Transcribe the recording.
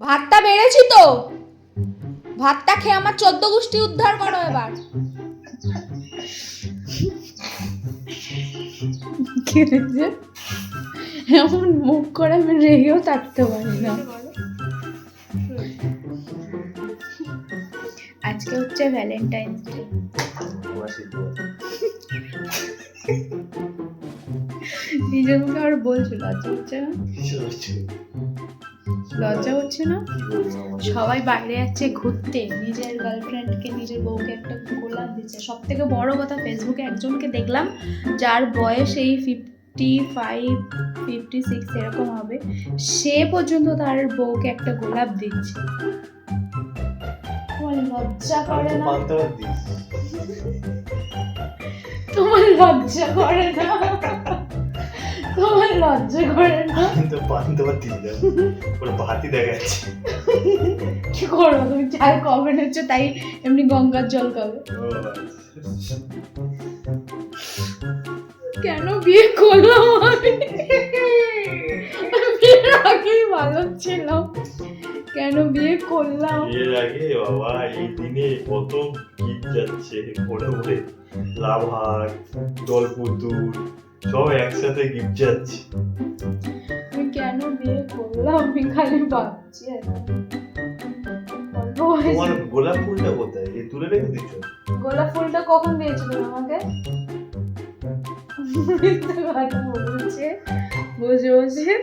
ভাতটা বেড়েছি তো, ভাতটা খেয়ে আমার 14 গোষ্ঠী উদ্ধার করো এবার। কি হয়েছে? এমন মুখ করে আমি রেগেও থাকতে পারি না। আজকে হচ্ছে ভ্যালেন্টাইন্স ডে। নিজের মুখে আর বলছো, লজ্জা হচ্ছে না? লজ্জা হচ্ছে না? সবাই বাইরে যাচ্ছে ঘুরতে, নিজের গার্লফ্রেন্ডকে, নিজের বউকে একটা গোলাপ দিচ্ছে। সব থেকে বড় কথা, ফেসবুকে একজনকে দেখলাম যার বয়স এই 55-56 এরকম হবে, সে পর্যন্ত তার বউকে একটা গোলাপ দিচ্ছে। তোমার লজ্জা করে না? তোমার লজ্জা করে না? তোমার লজ্জা করে না? তো পান্তবার দিলাম, ওর ভাতি দেখাচ্ছে। কি করবো, তুমি চাল কবে নিচ্ছ তাই এমনি গঙ্গার জল খাবে? কেন বিয়ে করলাম আমি? বিয়ের আগেই ভালো ছিলাম, কেন বিয়ে করলাম? বিয়ের আগে বাবা এই দিনে কত গিফট যাচ্ছে পড়ে পড়ে, লাভার, দলপুতুল সব একসাথে গিফট যাচ্ছে। আমি কেন বিয়ে করলাম আমি খালি ভাবছি এখন। তোমার গোলাপ ফুলটা কোথায়? এই তুলে রেখে দিচ্ছ? গোলাপ ফুলটা কখন দিয়েছিল আমাকে? মিথ্যে কথা বলছে বসে বসে।